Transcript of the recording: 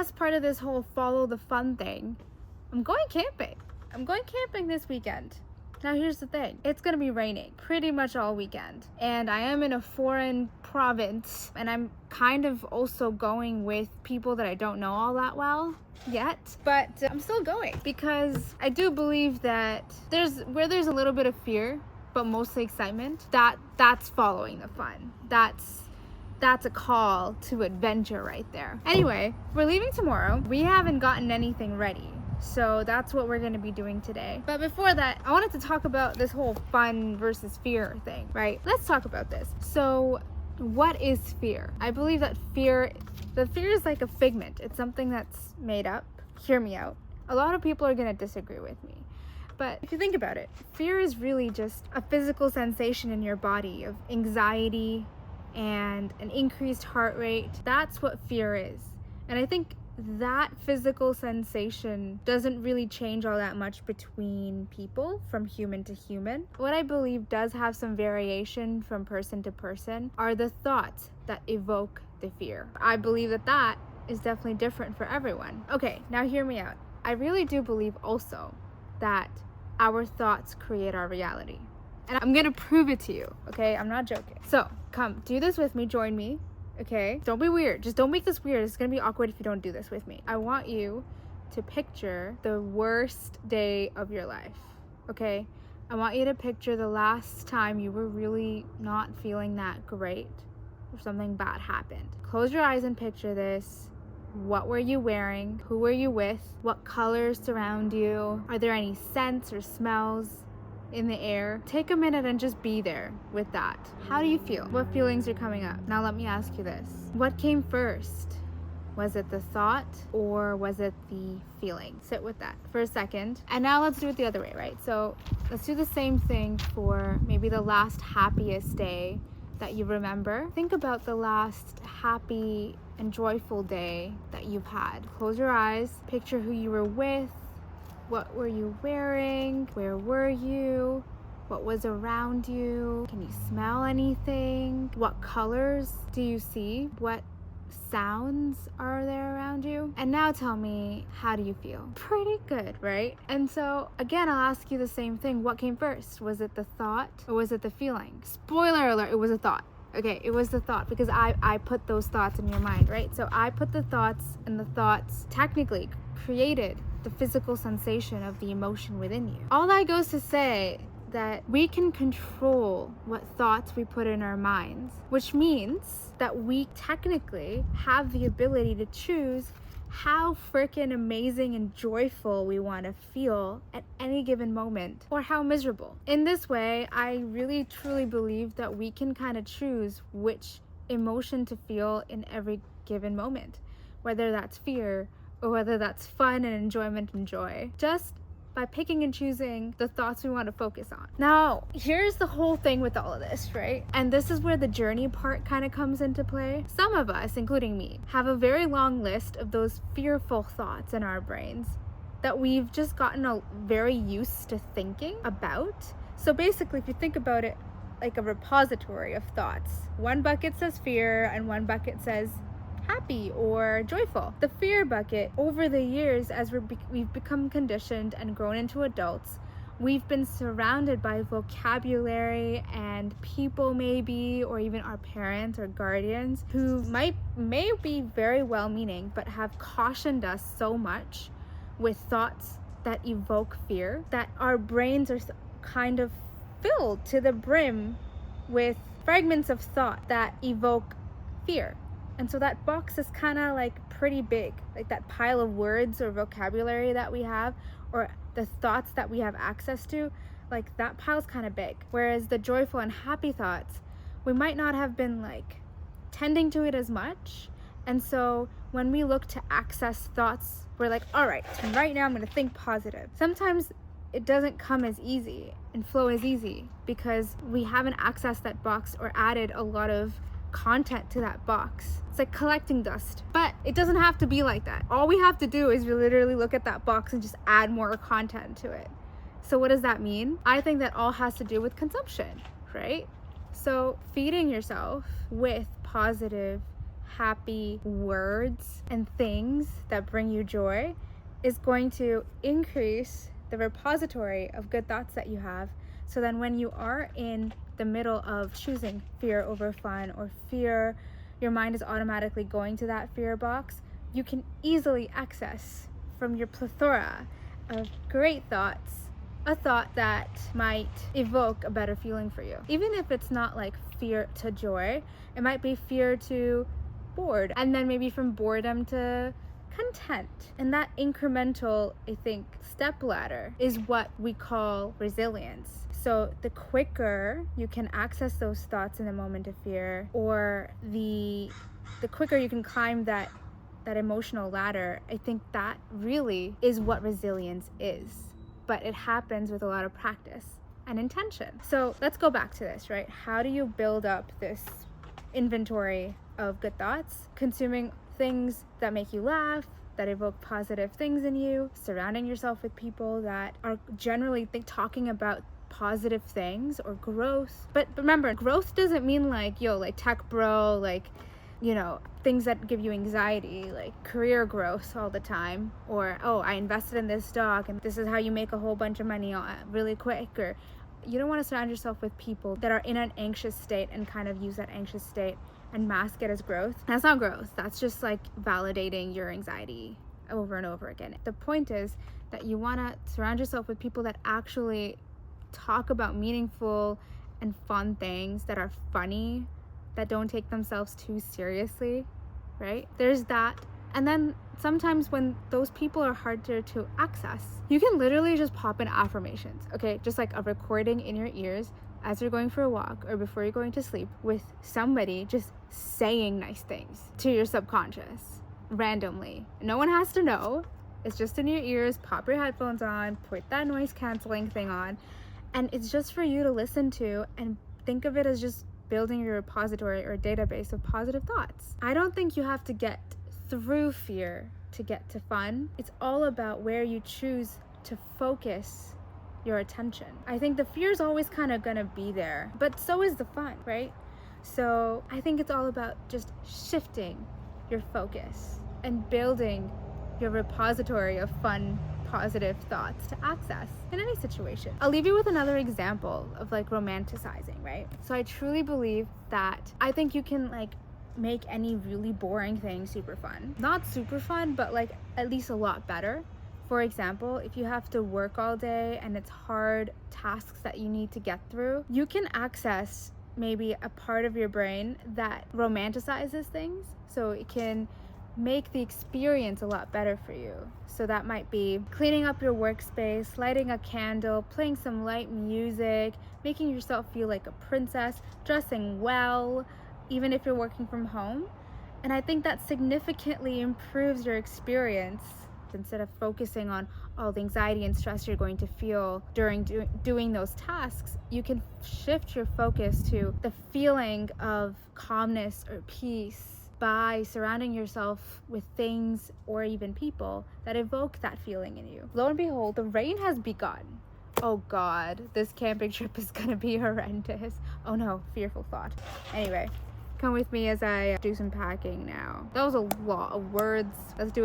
as part of this whole follow the fun thing, I'm going camping. I'm going camping this weekend. Now here's the thing, it's gonna be raining pretty much all weekend, and I am in a foreign province, and I'm kind of also going with people that I don't know all that well yet, but I'm still going because I do believe that there's a little bit of fear, but mostly excitement, that's following the fun. That's a call to adventure right there. Anyway, we're leaving tomorrow. We haven't gotten anything ready. So that's what we're going to be doing today. But before that, I wanted to talk about this whole fun versus fear thing, right? Let's talk about this. So what is fear? I believe that fear is like a figment. It's something that's made up. Hear me out. A lot of people are going to disagree with me. But if you think about it, fear is really just a physical sensation in your body of anxiety and an increased heart rate. That's what fear is. And I think that physical sensation doesn't really change all that much between people from human to human. What I believe does have some variation from person to person are the thoughts that evoke the fear. I believe that is definitely different for everyone. Okay, now hear me out. I really do believe also that our thoughts create our reality. And I'm gonna prove it to you, okay? I'm not joking. So come, do this with me, join me. Okay, don't be weird. Just don't make this weird. It's gonna be awkward if you don't do this with me. I want you to picture the worst day of your life. Okay, I want you to picture the last time you were really not feeling that great or something bad happened. Close your eyes and picture this. What were you wearing? Who were you with? What colors surround you? Are there any scents or smells in the air? Take a minute and just be there with that. How do you feel? What feelings are coming up? Now let me ask you this. What came first? Was it the thought or was it the feeling? Sit with that for a second. And now let's do it the other way, right? So let's do the same thing for maybe the last happiest day that you remember. Think about the last happy and joyful day that you've had. Close your eyes. Picture who you were with. What were you wearing? Where were you? What was around you? Can you smell anything? What colors do you see? What sounds are there around you? And now tell me, how do you feel? Pretty good, right? And so again, I'll ask you the same thing. What came first? Was it the thought or was it the feeling? Spoiler alert, it was a thought. Okay, it was the thought because I put those thoughts in your mind, right? So I put the thoughts, and the thoughts technically created the physical sensation of the emotion within you. All that goes to say that we can control what thoughts we put in our minds, which means that we technically have the ability to choose how freaking amazing and joyful we want to feel at any given moment, or how miserable. In this way, I really truly believe that we can kind of choose which emotion to feel in every given moment, whether that's fear or whether that's fun and enjoyment and joy, just by picking and choosing the thoughts we want to focus on. Now, here's the whole thing with all of this, right? And this is where the journey part kind of comes into play. Some of us, including me, have a very long list of those fearful thoughts in our brains that we've just gotten very used to thinking about. So basically, if you think about it like a repository of thoughts, one bucket says fear and one bucket says happy or joyful. The fear bucket, over the years, as we've become conditioned and grown into adults, we've been surrounded by vocabulary and people maybe, or even our parents or guardians who may be very well-meaning but have cautioned us so much with thoughts that evoke fear that our brains are kind of filled to the brim with fragments of thought that evoke fear. And so that box is kind of like pretty big, like that pile of words or vocabulary that we have, or the thoughts that we have access to, like that pile's kind of big. Whereas the joyful and happy thoughts, we might not have been like tending to it as much. And so when we look to access thoughts, we're like, all right now I'm going to think positive. Sometimes it doesn't come as easy and flow as easy because we haven't accessed that box or added a lot of content to that box. It's like collecting dust, but it doesn't have to be like that. All we have to do is literally look at that box and just add more content to it. So what does that mean? I think that all has to do with consumption, right? So feeding yourself with positive, happy words and things that bring you joy is going to increase the repository of good thoughts that you have. So then when you are in the middle of choosing fear over fun, or fear, your mind is automatically going to that fear box, you can easily access from your plethora of great thoughts a thought that might evoke a better feeling for you. Even if it's not like fear to joy, it might be fear to bored, and then maybe from boredom to content. And that incremental, I think, step ladder is what we call resilience. So the quicker you can access those thoughts in the moment of fear, or the quicker you can climb that emotional ladder, I think that really is what resilience is. But it happens with a lot of practice and intention. So let's go back to this, right? How do you build up this inventory of good thoughts? Consuming things that make you laugh, that evoke positive things in you, surrounding yourself with people that are generally talking about positive things or growth. But remember, growth doesn't mean like, like tech bro, like, things that give you anxiety, like career growth all the time, or, oh, I invested in this stock and this is how you make a whole bunch of money really quick. Or you don't want to surround yourself with people that are in an anxious state and kind of use that anxious state and mask it as growth. That's not growth. That's just like validating your anxiety over and over again. The point is that you want to surround yourself with people that actually talk about meaningful and fun things, that are funny, that don't take themselves too seriously, right? There's that. And then sometimes when those people are harder to access, you can literally just pop in affirmations, okay? Just like a recording in your ears as you're going for a walk or before you're going to sleep, with somebody just saying nice things to your subconscious randomly. No one has to know. It's just in your ears. Pop your headphones on, put that noise canceling thing on, and it's just for you to listen to and think of it as just building your repository or database of positive thoughts. I don't think you have to get through fear to get to fun. It's all about where you choose to focus your attention. I think the fear is always kind of gonna be there, but so is the fun, right? So I think it's all about just shifting your focus and building your repository of fun, positive thoughts to access in any situation. I'll leave you with another example of like romanticizing, right? So I truly believe that I think you can like make any really boring thing super fun. Not super fun, but like at least a lot better. For example, if you have to work all day and it's hard tasks that you need to get through, you can access maybe a part of your brain that romanticizes things, so it can make the experience a lot better for you. So that might be cleaning up your workspace, lighting a candle, playing some light music, making yourself feel like a princess, dressing well, even if you're working from home. And I think that significantly improves your experience. Instead of focusing on all the anxiety and stress you're going to feel during doing those tasks, you can shift your focus to the feeling of calmness or peace by surrounding yourself with things or even people that evoke that feeling in you. Lo and behold, the rain has begun. Oh God, this camping trip is gonna be horrendous. Oh no, fearful thought. Anyway, come with me as I do some packing now. That was a lot of words. Let's do it.